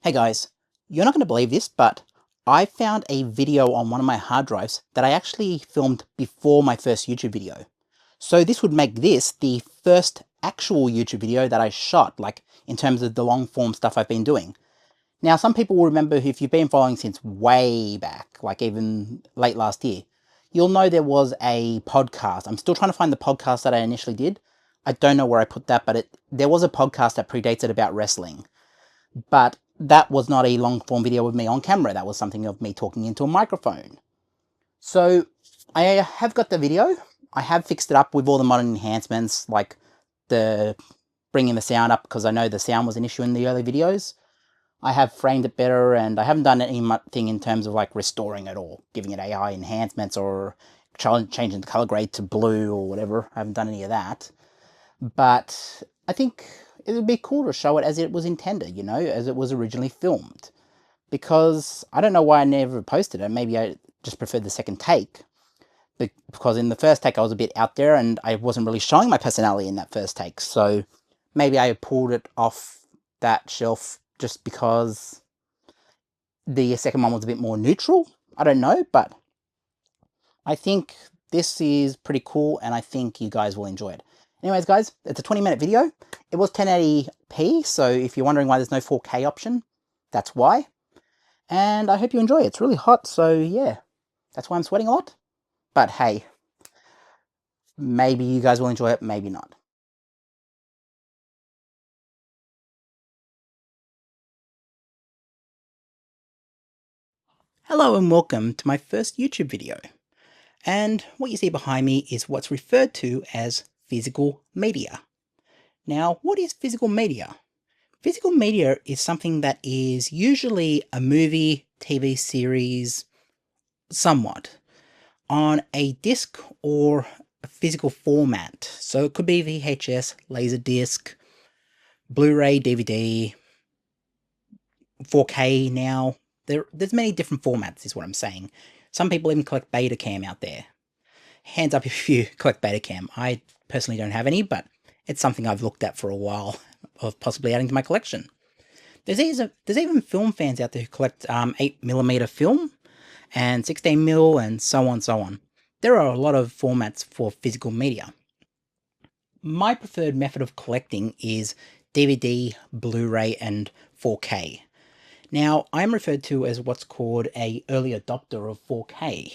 Hey guys, you're not going to believe this, but I found a video on one of my hard drives that I actually filmed before my first YouTube video. So this would make this the first actual YouTube video that I shot, like in terms of the long form stuff I've been doing. Now, some people will remember, if you've been following since way back, like even late last year, you'll know there was a podcast. I'm still trying to find the podcast that I initially did. I don't know where I put that, but there was a podcast that predates it about wrestling. But that was not a long form video of me on camera. That was something of me talking into a microphone. So I have got the video. I have fixed it up with all the modern enhancements, like the bringing the sound up, because I know the sound was an issue in the early videos. I have framed it better, and I haven't done anything in terms of like restoring it or giving it AI enhancements or changing the color grade to blue or whatever. I haven't done any of that. But I think it would be cool to show it as it was intended, you know, as it was originally filmed. Because I don't know why I never posted it. Maybe I just preferred the second take. Because in the first take I was a bit out there and I wasn't really showing my personality in that first take. So maybe I pulled it off that shelf just because the second one was a bit more neutral. I don't know, but I think this is pretty cool and I think you guys will enjoy it. Anyways, guys, it's a 20-minute video. It was 1080p, so if you're wondering why there's no 4K option, that's why. And I hope you enjoy it. It's really hot, so yeah, that's why I'm sweating a lot. But hey, maybe you guys will enjoy it, maybe not. Hello and welcome to my first YouTube video. And what you see behind me is what's referred to as physical media. Now, what is physical media? Physical media is something that is usually a movie, TV series, somewhat, on a disc or a physical format. So it could be VHS, Laserdisc, Blu-ray, DVD, 4K now. There's many different formats is what I'm saying. Some people even collect Betacam out there. Hands up if you collect Betacam. I personally don't have any, but it's something I've looked at for a while of possibly adding to my collection. There's even film fans out there who collect 8mm film and 16mm and so on, so on. There are a lot of formats for physical media. My preferred method of collecting is DVD, Blu-ray and 4K. Now, I'm referred to as what's called an early adopter of 4K.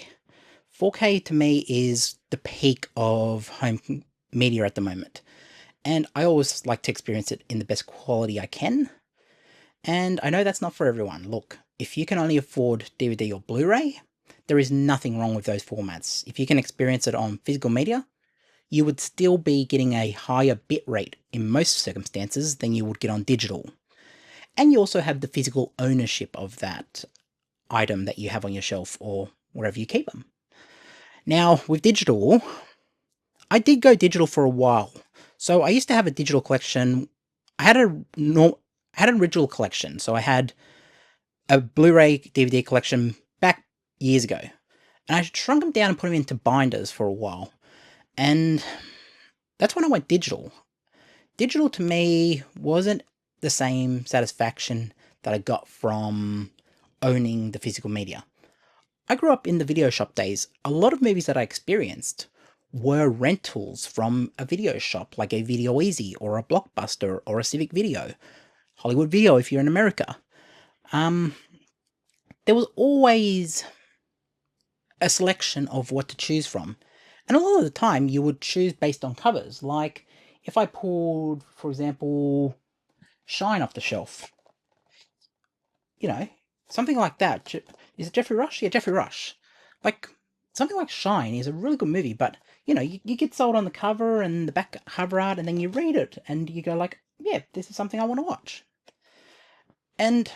4K to me is the peak of home media at the moment. And I always like to experience it in the best quality I can. And I know that's not for everyone. Look, if you can only afford DVD or Blu-ray, there is nothing wrong with those formats. If you can experience it on physical media, you would still be getting a higher bit rate in most circumstances than you would get on digital. And you also have the physical ownership of that item that you have on your shelf or wherever you keep them. Now, with digital, I did go digital for a while. So I used to have a digital collection. I had an original collection. So I had a Blu-ray DVD collection back years ago. And I shrunk them down and put them into binders for a while. And that's when I went digital. Digital to me wasn't the same satisfaction that I got from owning the physical media. I grew up in the video shop days. A lot of movies that I experienced were rentals from a video shop, like a Video Easy or a Blockbuster or a Civic Video, Hollywood Video if you're in America. There was always a selection of what to choose from. And a lot of the time you would choose based on covers. Like if I pulled, for example, Shine off the shelf, you know, something like that. Is it Jeffrey Rush? Yeah, Jeffrey Rush. Like, something like Shine is a really good movie, but, you know, you get sold on the cover and the back cover art, and then you read it, and you go like, yeah, this is something I want to watch. And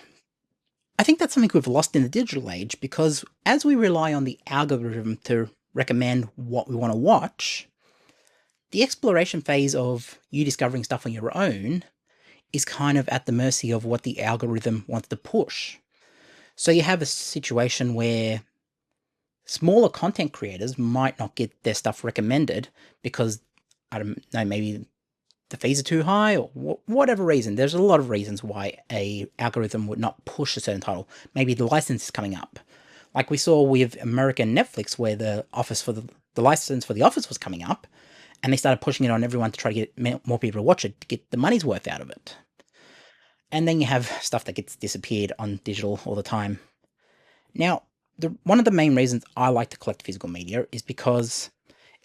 I think that's something we've lost in the digital age, because as we rely on the algorithm to recommend what we want to watch, the exploration phase of you discovering stuff on your own is kind of at the mercy of what the algorithm wants to push. So you have a situation where smaller content creators might not get their stuff recommended because, I don't know, maybe the fees are too high, or whatever reason. There's a lot of reasons why a algorithm would not push a certain title. Maybe the license is coming up. Like we saw with American Netflix, where the license for The Office was coming up, and they started pushing it on everyone to try to get more people to watch it, to get the money's worth out of it. And then you have stuff that gets disappeared on digital all the time. Now, one of the main reasons I like to collect physical media is because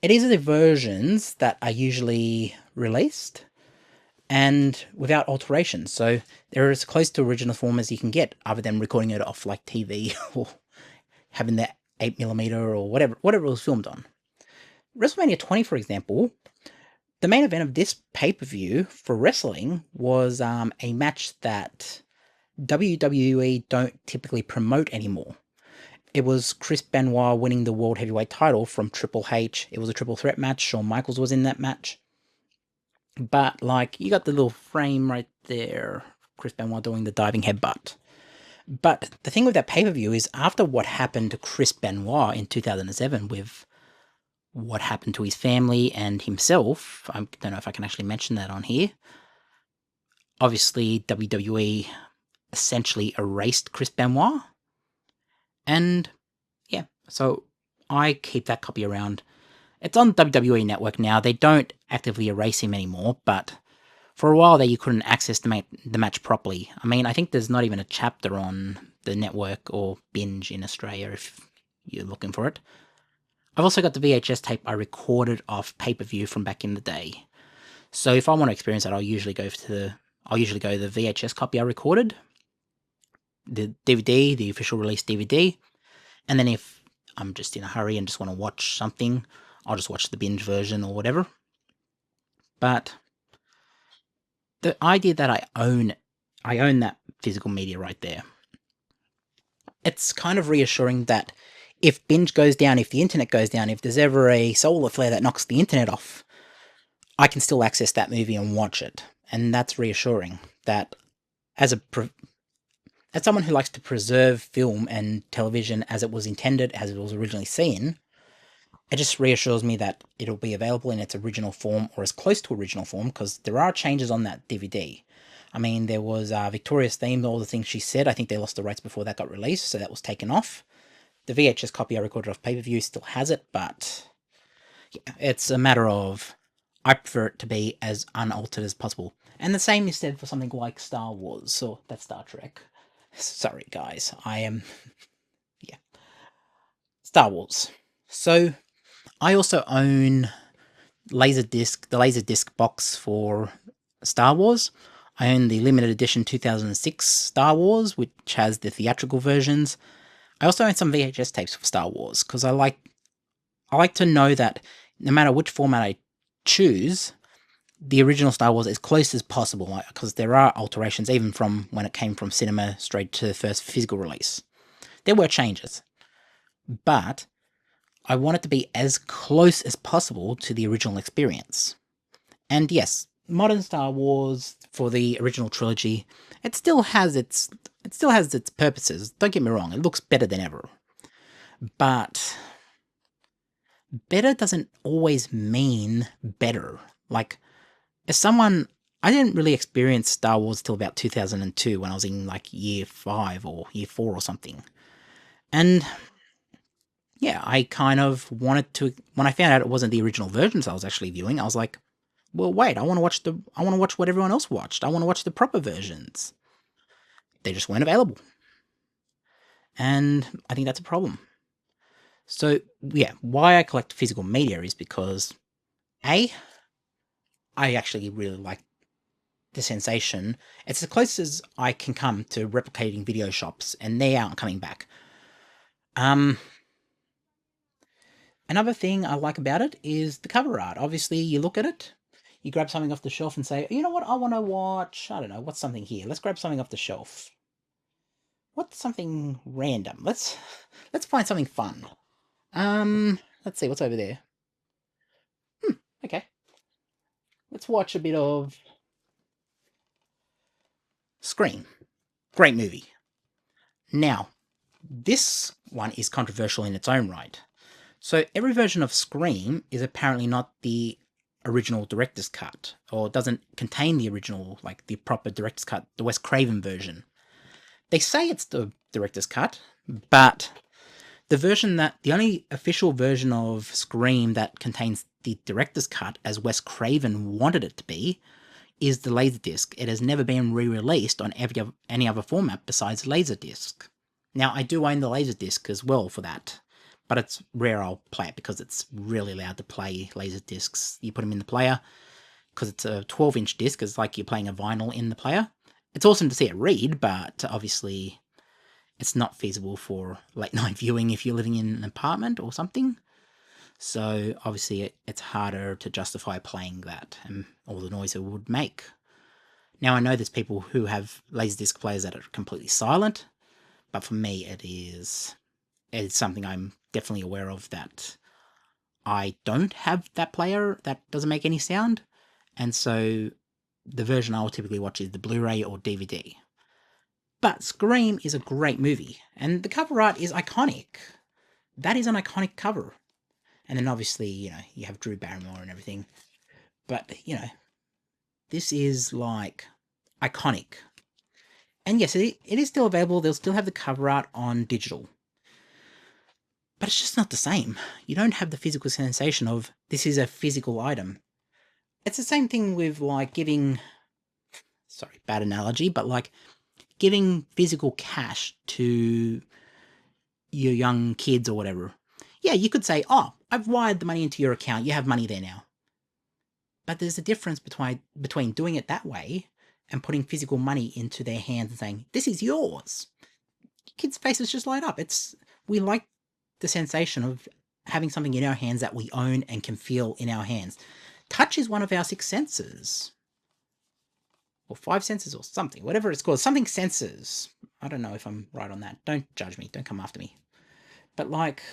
it is the versions that are usually released and without alterations. So they're as close to original form as you can get, other than recording it off like TV or having the 8mm or whatever it was filmed on. WrestleMania 20, for example, the main event of this pay-per-view for wrestling was a match that WWE don't typically promote anymore. It was Chris Benoit winning the World Heavyweight title from Triple H. It was a triple threat match. Shawn Michaels was in that match. But, like, you got the little frame right there. Chris Benoit doing the diving headbutt. But the thing with that pay-per-view is, after what happened to Chris Benoit in 2007 with what happened to his family and himself, I don't know if I can actually mention that on here. Obviously, WWE essentially erased Chris Benoit. And, yeah, so I keep that copy around. It's on WWE Network now. They don't actively erase him anymore, but for a while there you couldn't access the match properly. I mean, I think there's not even a chapter on the network or binge in Australia if you're looking for it. I've also got the VHS tape I recorded off pay-per-view from back in the day. So if I want to experience that, I'll usually go the VHS copy I recorded, the DVD, the official release DVD, and then if I'm just in a hurry and just want to watch something, I'll just watch the binge version or whatever. But the idea that I own that physical media right there, it's kind of reassuring that if binge goes down, if the internet goes down, if there's ever a solar flare that knocks the internet off, I can still access that movie and watch it. And that's reassuring that as someone who likes to preserve film and television as it was intended, as it was originally seen, it just reassures me that it'll be available in its original form, or as close to original form, because there are changes on that DVD. I mean, there was Victoria's theme, all the things she said. I think they lost the rights before that got released, so that was taken off. The VHS copy I recorded off pay-per-view still has it, but yeah, it's a matter of I prefer it to be as unaltered as possible. And the same is said for something like Star Wars, or that's Star Trek. Sorry, guys. Star Wars. So, I also own the Laserdisc box for Star Wars. I own the limited edition 2006 Star Wars, which has the theatrical versions. I also own some VHS tapes for Star Wars, because I like to know that no matter which format I choose, the original Star Wars as close as possible, because there are alterations even from when it came from cinema straight to the first physical release. There were changes, but I want it to be as close as possible to the original experience. And yes, modern Star Wars for the original trilogy, it still has its purposes. Don't get me wrong, it looks better than ever. But better doesn't always mean better. Like, I didn't really experience Star Wars till about 2002 when I was in like year 5 or year 4 or something. And yeah, I kind of wanted to, when I found out it wasn't the original versions I was actually viewing, I was like, well, wait, I want to watch what everyone else watched. I want to watch the proper versions. They just weren't available. And I think that's a problem. So, yeah, why I collect physical media is because, I actually really like the sensation. It's as close as I can come to replicating video shops, and they aren't coming back. Another thing I like about it is the cover art. Obviously, you look at it, you grab something off the shelf and say, you know what, I want to watch, I don't know, what's something here? Let's grab something off the shelf. What's something random? Let's find something fun. Let's see, what's over there? Okay. Let's watch a bit of Scream. Great movie. Now, this one is controversial in its own right. So every version of Scream is apparently not the original director's cut, or doesn't contain the original, like the proper director's cut, the Wes Craven version. They say it's the director's cut, but the only official version of Scream that contains the director's cut as Wes Craven wanted it to be is the Laserdisc. It has never been re-released on any other format besides Laserdisc. Now, I do own the Laserdisc as well for that, but it's rare I'll play it because it's really loud to play Laserdiscs. You put them in the player, because it's a 12-inch disc, it's like you're playing a vinyl in the player. It's awesome to see it read, but obviously it's not feasible for late night viewing if you're living in an apartment or something. So obviously it's harder to justify playing that and all the noise it would make. Now I know there's people who have Laserdisc players that are completely silent, but for me it's something I'm definitely aware of, that I don't have that player that doesn't make any sound, and so the version I will typically watch is the Blu-ray or DVD. But Scream is a great movie, and the cover art is iconic. That is an iconic cover. And then obviously, you have Drew Barrymore and everything. But, this is, like, iconic. And yes, it is still available. They'll still have the cover art on digital. But it's just not the same. You don't have the physical sensation of, this is a physical item. It's the same thing with, like, giving... Sorry, bad analogy, but, like, giving physical cash to your young kids or whatever. Yeah, you could say, oh, I've wired the money into your account, you have money there now. But there's a difference between doing it that way and putting physical money into their hands and saying, this is yours. Kids' faces just light up. We like the sensation of having something in our hands that we own and can feel in our hands. Touch is one of our 6 senses. Or 5 senses or something, whatever it's called. Something senses. I don't know if I'm right on that. Don't judge me. Don't come after me. But, like,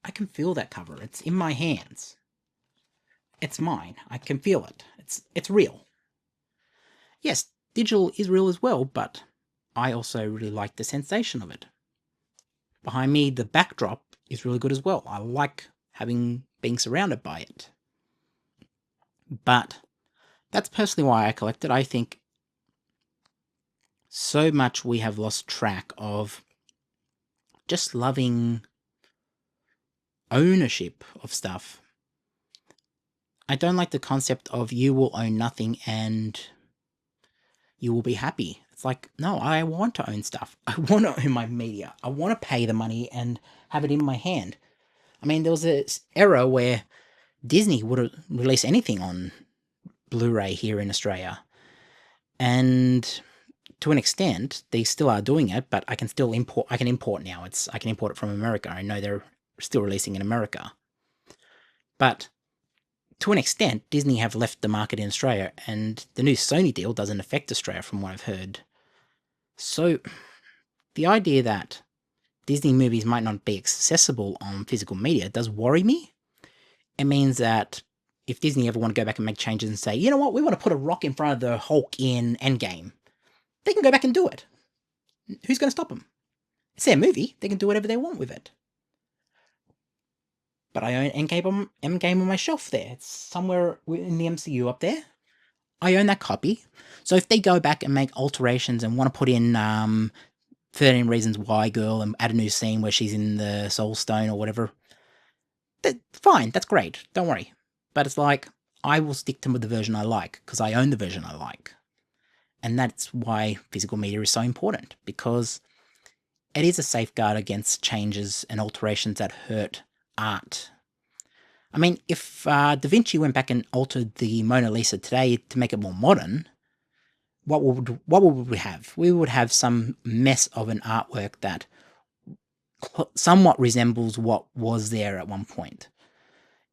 I can feel that cover. It's in my hands. It's mine. I can feel it. It's real. Yes, digital is real as well, but I also really like the sensation of it. Behind me, the backdrop is really good as well. I like being surrounded by it. But that's personally why I collect it. I think so much we have lost track of just loving ownership of stuff. I don't like the concept of you will own nothing and you will be happy. It's like, no, I want to own stuff. I want to own my media. I want to pay the money and have it in my hand. I mean, there was this era where Disney would release anything on Blu-ray here in Australia. And to an extent, they still are doing it, but I can still import. I can import now. I can import it from America. I know they're still releasing in America. But to an extent, Disney have left the market in Australia, and the new Sony deal doesn't affect Australia from what I've heard. So the idea that Disney movies might not be accessible on physical media does worry me. It means that if Disney ever want to go back and make changes and say, you know what, we want to put a rock in front of the Hulk in Endgame, they can go back and do it. Who's going to stop them? It's their movie. They can do whatever they want with it. But I own Endgame on my shelf there. It's somewhere in the MCU up there. I own that copy. So if they go back and make alterations and want to put in 13 Reasons Why girl and add a new scene where she's in the Soul Stone or whatever, fine, that's great. Don't worry. But it's like, I will stick to the version I like because I own the version I like. And that's why physical media is so important, because it is a safeguard against changes and alterations that hurt art. I mean, if Da Vinci went back and altered the Mona Lisa today to make it more modern, what would we have? We would have some mess of an artwork that somewhat resembles what was there at one point.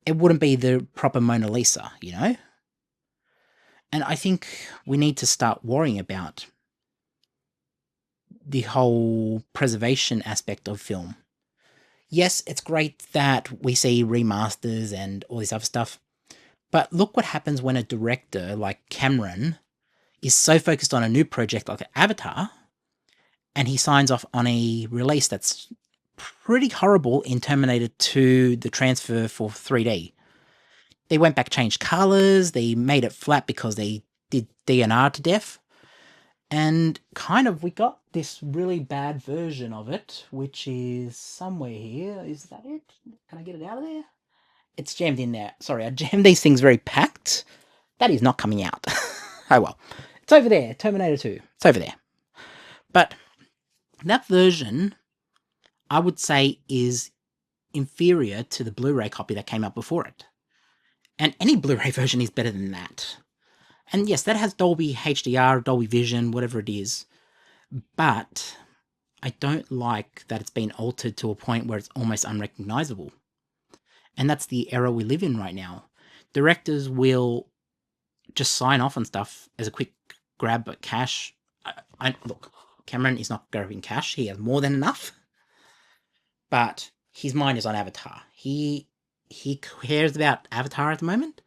It wouldn't be the proper Mona Lisa, you know? And I think we need to start worrying about the whole preservation aspect of film. Yes, it's great that we see remasters and all this other stuff, but look what happens when a director like Cameron is so focused on a new project like Avatar, and he signs off on a release that's pretty horrible in Terminator 2, the transfer for 3D. They went back, changed colors, they made it flat because they did DNR to death. And kind of, we got this really bad version of it, which is somewhere here. Is that it? Can I get it out of there? It's jammed in there. Sorry, I jammed these things very packed. That is not coming out. Oh well. It's over there. Terminator 2. It's over there. But that version, I would say, is inferior to the Blu-ray copy that came out before it. And any Blu-ray version is better than that. And yes, that has Dolby HDR, Dolby Vision, whatever it is. But I don't like that it's been altered to a point where it's almost unrecognizable. And that's the era we live in right now. Directors will just sign off on stuff as a quick grab at cash. Look, Cameron is not grabbing cash. He has more than enough. But his mind is on Avatar. He cares about Avatar at the moment.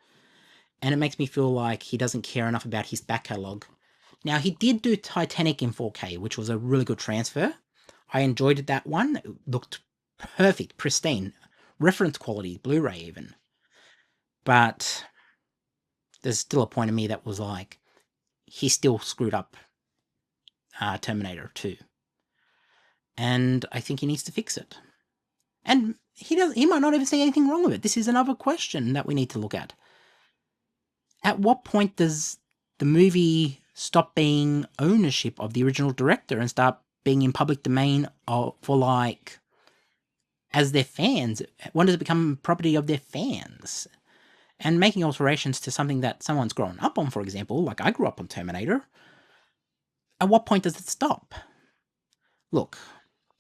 And it makes me feel like he doesn't care enough about his back catalogue. Now, he did do Titanic in 4K, which was a really good transfer. I enjoyed that one. It looked perfect, pristine. Reference quality, Blu-ray even. But there's still a point of me that was like, he still screwed up Terminator 2. And I think he needs to fix it. And he might not even see anything wrong with it. This is another question that we need to look at. At what point does the movie stop being ownership of the original director and start being in public domain for like, as their fans? When does it become property of their fans? And making alterations to something that someone's grown up on, for example, like I grew up on Terminator, at what point does it stop? Look,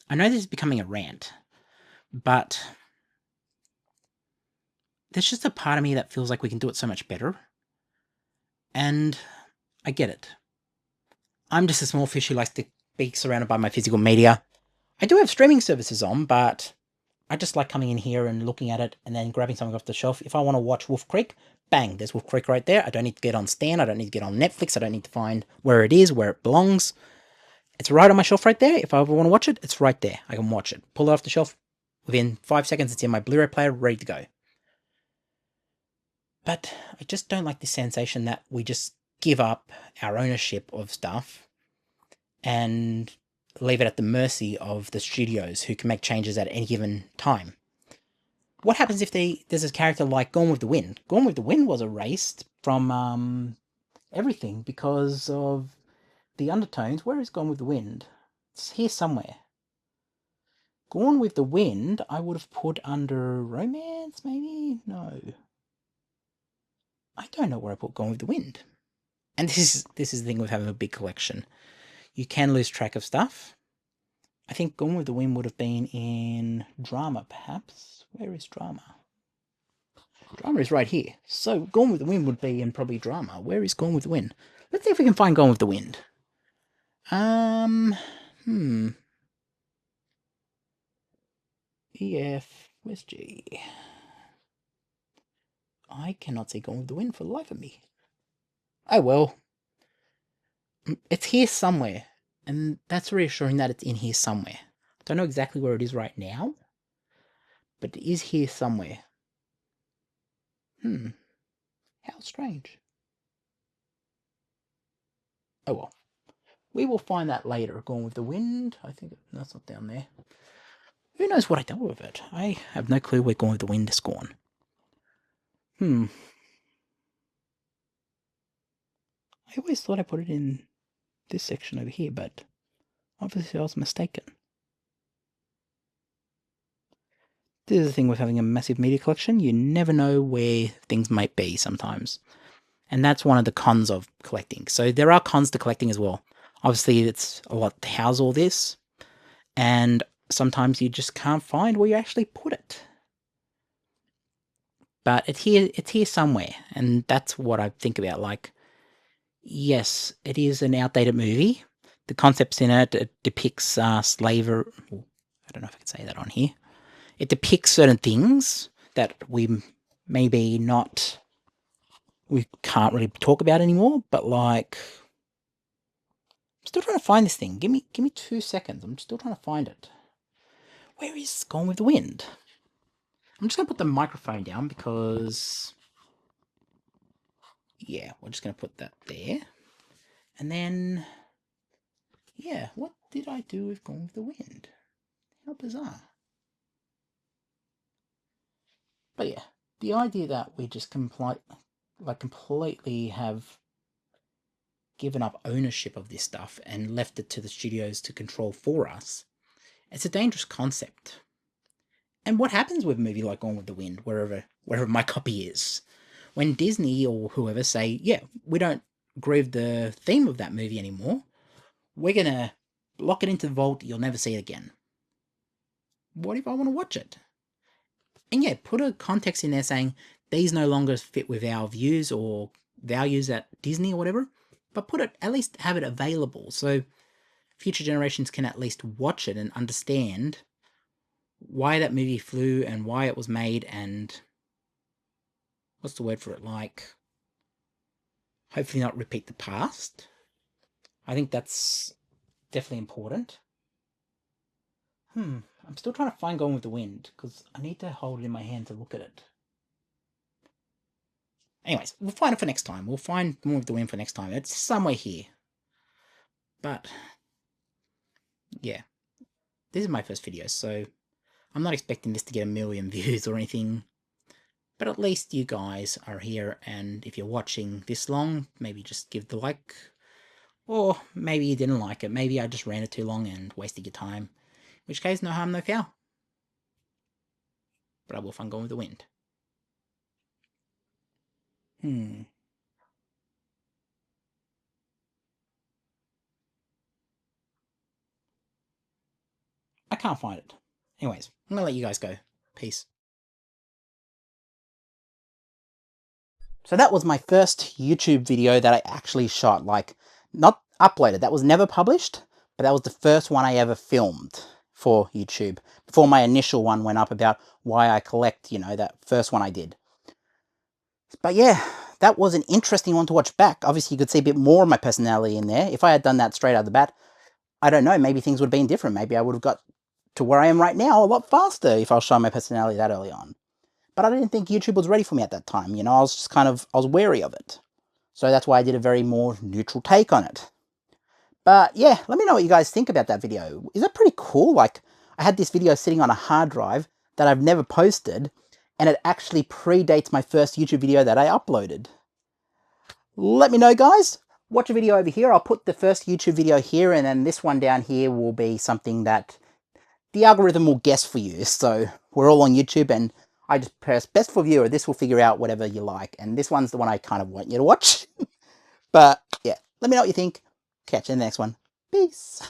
I know this is becoming a rant, but there's just a part of me that feels like we can do it so much better. And I get it. I'm just a small fish who likes to be surrounded by my physical media. I do have streaming services on, but I just like coming in here and looking at it and then grabbing something off the shelf. If I want to watch Wolf Creek, bang, there's Wolf Creek right there. I don't need to get on Stan. I don't need to get on Netflix. I don't need to find where it is, where it belongs. It's right on my shelf right there. If I ever want to watch it, it's right there. I can watch it. Pull it off the shelf. Within 5 seconds, it's in my Blu-ray player, ready to go. But I just don't like the sensation that we just give up our ownership of stuff and leave it at the mercy of the studios who can make changes at any given time. What happens if there's a character like Gone with the Wind? Gone with the Wind was erased from everything because of the undertones. Where is Gone with the Wind? It's here somewhere. Gone with the Wind, I would have put under romance, maybe? No. I don't know where I put Gone with the Wind. And this is the thing with having a big collection. You can lose track of stuff. I think Gone with the Wind would have been in drama, perhaps. Where is drama? Drama is right here. So Gone with the Wind would be in probably drama. Where is Gone with the Wind? Let's see if we can find Gone with the Wind. EF, where's G? I cannot see Gone with the Wind for the life of me. Oh well. It's here somewhere. And that's reassuring that it's in here somewhere. I don't know exactly where it is right now, but it is here somewhere. How strange. Oh well. We will find that later. Gone with the Wind. I think that's not down there. Who knows what I done with it? I have no clue where Gone with the Wind is gone. I always thought I put it in this section over here, but obviously I was mistaken. This is the thing with having a massive media collection. You never know where things might be sometimes. And that's one of the cons of collecting. So there are cons to collecting as well. Obviously, it's a lot to house all this. And sometimes you just can't find where you actually put it. But it's here somewhere. And that's what I think about. Like, yes, it is an outdated movie. The concepts in it depicts slavery. I don't know if I can say that on here. It depicts certain things that we maybe not... we can't really talk about anymore, but like... I'm still trying to find this thing. Give me 2 seconds. I'm still trying to find it. Where is Gone with the Wind? I'm just going to put the microphone down because yeah, we're just going to put that there. And then, yeah, what did I do with Gone with the Wind? How bizarre. But yeah, the idea that we just completely have given up ownership of this stuff and left it to the studios to control for us, it's a dangerous concept. And what happens with a movie like Gone with the Wind, wherever my copy is? When Disney or whoever say, yeah, we don't agree with the theme of that movie anymore, we're going to lock it into the vault, you'll never see it again. What if I want to watch it? And yeah, put a context in there saying, these no longer fit with our views or values at Disney or whatever, but at least have it available so future generations can at least watch it and understand why that movie flew and why it was made, and what's the word for it, like, hopefully not repeat the past. I think that's definitely important. I'm still trying to find Gone with the Wind, because I need to hold it in my hand to look at it. Anyways, we'll find it for next time. We'll find Gone with the Wind for next time. It's somewhere here. But, yeah. This is my first video, so I'm not expecting this to get 1 million views or anything. But at least you guys are here, and if you're watching this long, maybe just give the like. Or maybe you didn't like it. Maybe I just ran it too long and wasted your time. In which case, no harm, no foul. But I will find Gone with the Wind. I can't find it. Anyways, I'm gonna let you guys go. Peace. So that was my first YouTube video that I actually shot, like, not uploaded. That was never published, but that was the first one I ever filmed for YouTube, before my initial one went up about why I collect, that first one I did. But yeah, that was an interesting one to watch back. Obviously, you could see a bit more of my personality in there. If I had done that straight out of the bat, I don't know, maybe things would have been different. Maybe I would have got to where I am right now a lot faster if I was showing my personality that early on. But I didn't think YouTube was ready for me at that time. I was just I was wary of it. So that's why I did a very more neutral take on it. But yeah, let me know what you guys think about that video. Is that pretty cool? Like, I had this video sitting on a hard drive that I've never posted, and it actually predates my first YouTube video that I uploaded. Let me know, guys. Watch a video over here. I'll put the first YouTube video here, and then this one down here will be something that the algorithm will guess for you. So we're all on YouTube, and I just press best for viewer. This will figure out whatever you like. And this one's the one I kind of want you to watch. But yeah, let me know what you think. Catch you in the next one. Peace.